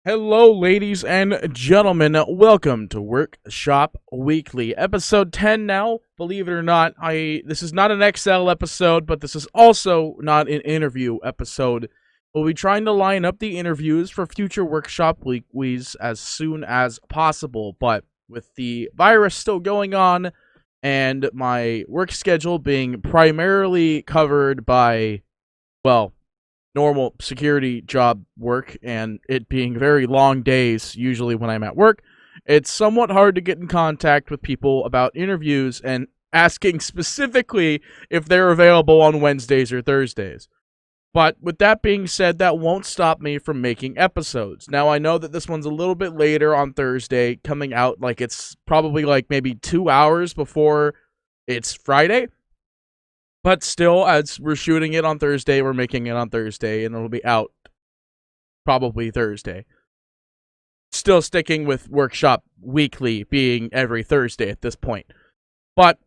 Hello, ladies and gentlemen. Welcome to Workshop Weekly, episode 10 now. Believe it or not, this is not an XL episode, but this is also not an interview episode. We'll be trying to line up the interviews for future Workshop Weeklies as soon as possible, but with the virus still going on and my work schedule being primarily covered by, well, normal security job work and it being very long days usually when I'm at work, it's somewhat hard to get in contact with people about interviews and asking specifically if they're available on Wednesdays or Thursdays. But with that being said, that won't stop me from making episodes. Now, I know that this one's a little bit later on Thursday, coming out like it's probably like maybe 2 hours before it's Friday. But still, as we're shooting it on Thursday, we're making it on Thursday, and it'll be out probably Thursday. Still sticking with Workshop Weekly being every Thursday at this point. But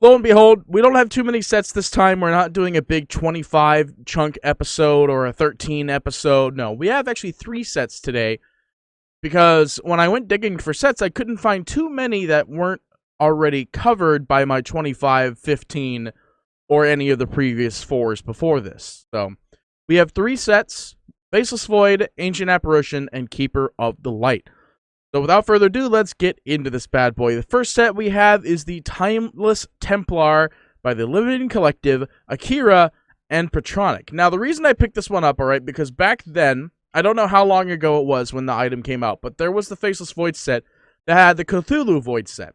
lo and behold, we don't have too many sets this time. We're not doing a big 25 chunk episode or a 13 episode. No, we have actually 3 sets today. Because when I went digging for sets, I couldn't find too many that weren't already covered by my 25, 15, or any of the previous 4s before this. So, we have 3 sets: Faceless Void, Ancient Apparition, and Keeper of the Light. So without further ado, let's get into this bad boy. The first set we have is the Timeless Templar by the Living Collective, Akira, and Patronic. Now, the reason I picked this one up, alright, because back then, I don't know how long ago it was when the item came out, but there was the Faceless Void set that had the Cthulhu Void set.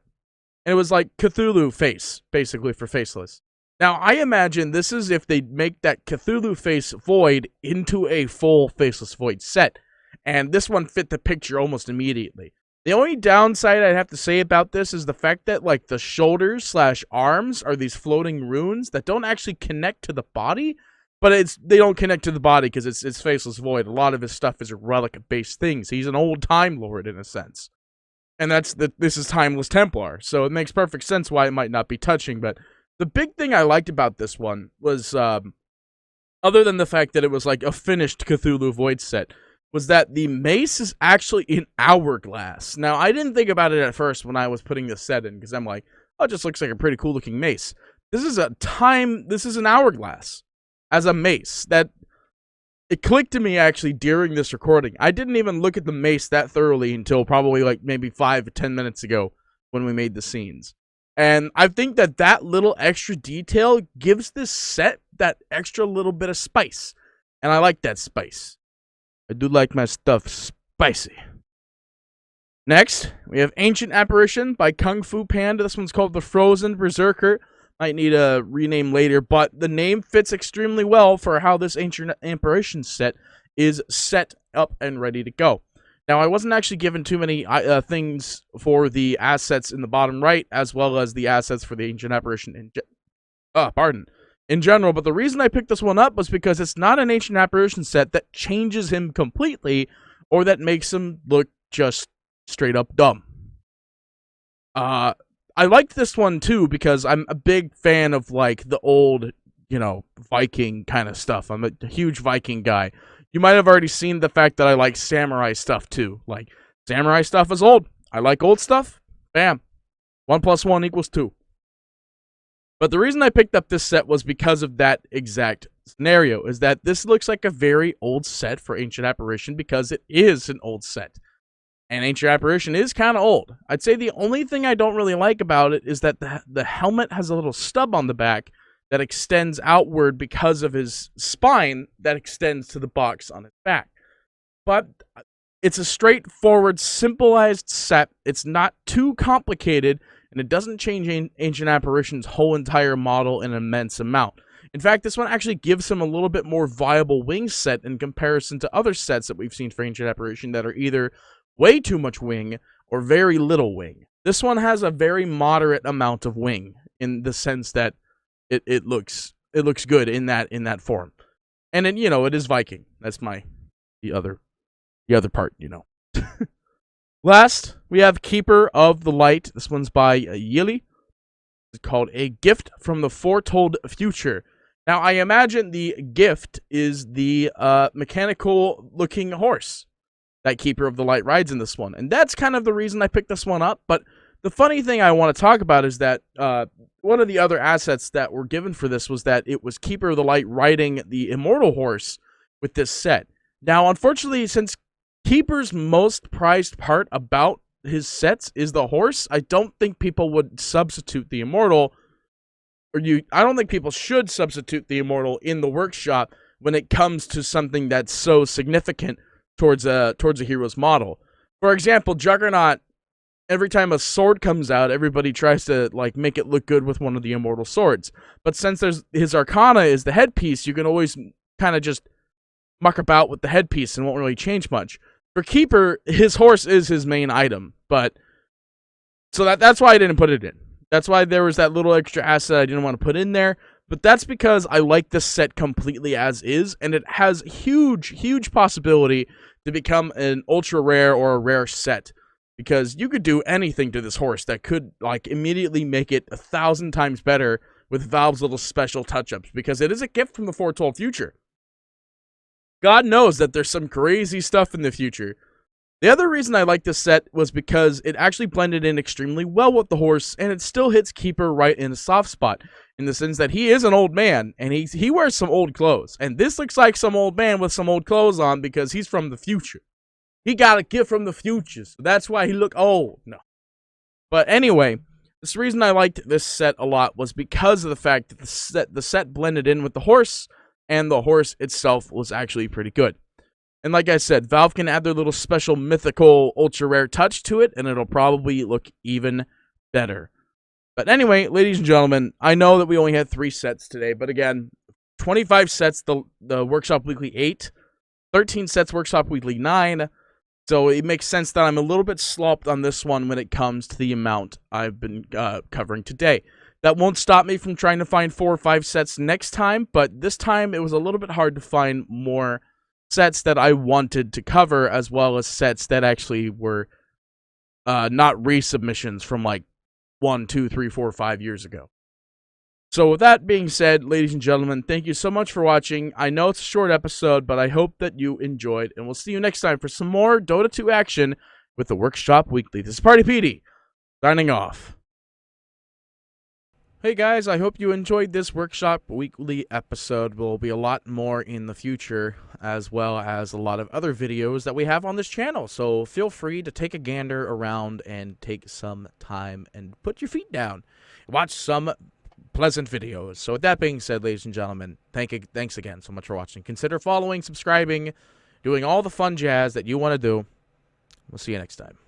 And it was like Cthulhu face, basically, for Faceless. Now, I imagine this is if they make that Cthulhu face Void into a full Faceless Void set. And this one fit the picture almost immediately. The only downside I'd have to say about this is the fact that, like, the shoulders / arms are these floating runes that don't actually connect to the body. But they don't connect to the body because it's Faceless Void. A lot of his stuff is relic-based things. He's an old Time Lord, in a sense. And this is Timeless Templar. So it makes perfect sense why it might not be touching, but the big thing I liked about this one was, other than the fact that it was like a finished Cthulhu Void set, was that the mace is actually in hourglass. Now, I didn't think about it at first when I was putting this set in, because I'm like, oh, it just looks like a pretty cool looking mace. This is an hourglass as a mace. It clicked to me actually during this recording. I didn't even look at the mace that thoroughly until probably like maybe 5 to 10 minutes ago when we made the scenes. And I think that little extra detail gives this set that extra little bit of spice. And I like that spice. I do like my stuff spicy. Next, we have Ancient Apparition by Kung Fu Panda. This one's called the Frozen Berserker. Might need a rename later, but the name fits extremely well for how this Ancient Apparition set is set up and ready to go. Now, I wasn't actually given too many things for the assets in the bottom right, as well as the assets for the Ancient Apparition in general, but the reason I picked this one up was because it's not an Ancient Apparition set that changes him completely, or that makes him look just straight up dumb. I liked this one, too, because I'm a big fan of, like, the old, Viking kind of stuff. I'm a huge Viking guy. You might have already seen the fact that I like samurai stuff, too. Like, samurai stuff is old. I like old stuff. Bam. 1 + 1 = 2. But the reason I picked up this set was because of that exact scenario, is that this looks like a very old set for Ancient Apparition because it is an old set. And Ancient Apparition is kind of old. I'd say the only thing I don't really like about it is that the helmet has a little stub on the back that extends outward because of his spine that extends to the box on his back. But it's a straightforward, simplified set. It's not too complicated, and it doesn't change Ancient Apparition's whole entire model an immense amount. In fact, this one actually gives him a little bit more viable wing set in comparison to other sets that we've seen for Ancient Apparition that are either way too much wing or very little wing. This one has a very moderate amount of wing in the sense that it looks good in that form. And then, it is Viking. That's the other part, Last, we have Keeper of the Light. This one's by Yili. It's called A Gift from the Foretold Future. Now, I imagine the gift is the mechanical-looking horse. that Keeper of the Light rides in this one. And that's kind of the reason I picked this one up. But the funny thing I want to talk about is that one of the other assets that were given for this was that it was Keeper of the Light riding the Immortal horse with this set. Now, unfortunately, since Keeper's most prized part about his sets is the horse, I don't think people would substitute the Immortal, I don't think people should substitute the Immortal in the workshop when it comes to something that's so significant towards a hero's model. For example, Juggernaut, every time a sword comes out, everybody tries to like make it look good with one of the Immortal swords. But since his Arcana is the headpiece, you can always kind of just muck about with the headpiece and won't really change much. For Keeper, his horse is his main item, but so that's why I didn't put it in. That's why there was that little extra asset I didn't want to put in there. But that's because I like this set completely as is, and it has huge possibility to become an ultra rare or a rare set. Because you could do anything to this horse that could like immediately make it 1,000 times better with Valve's little special touch-ups, because it is a gift from the foretold future. God knows that there's some crazy stuff in the future. The other reason I like this set was because it actually blended in extremely well with the horse, and it still hits Keeper right in a soft spot, in the sense that he is an old man, and he wears some old clothes. And this looks like some old man with some old clothes on because he's from the future. He got a gift from the future, so that's why he look old. No. But anyway, this reason I liked this set a lot was because of the fact that the set blended in with the horse, and the horse itself was actually pretty good. And like I said, Valve can add their little special mythical ultra rare touch to it, and it'll probably look even better. But anyway, ladies and gentlemen, I know that we only had 3 sets today, but again, 25 sets, the Workshop Weekly 8, 13 sets, Workshop Weekly 9, so it makes sense that I'm a little bit slopped on this one when it comes to the amount I've been covering today. That won't stop me from trying to find 4 or 5 sets next time, but this time it was a little bit hard to find more sets that I wanted to cover, as well as sets that actually were not resubmissions from like 1, 2, 3, 4, 5 years ago. So with that being said, ladies and gentlemen, thank you so much for watching. I know it's a short episode, but I hope that you enjoyed, and we'll see you next time for some more Dota 2 action with the Workshop Weekly. This is Party PD, signing off. Hey guys, I hope you enjoyed this Workshop Weekly episode. There will be a lot more in the future, as well as a lot of other videos that we have on this channel. So feel free to take a gander around and take some time and put your feet down. Watch some pleasant videos. So with that being said, ladies and gentlemen, thanks again so much for watching. Consider following, subscribing, doing all the fun jazz that you want to do. We'll see you next time.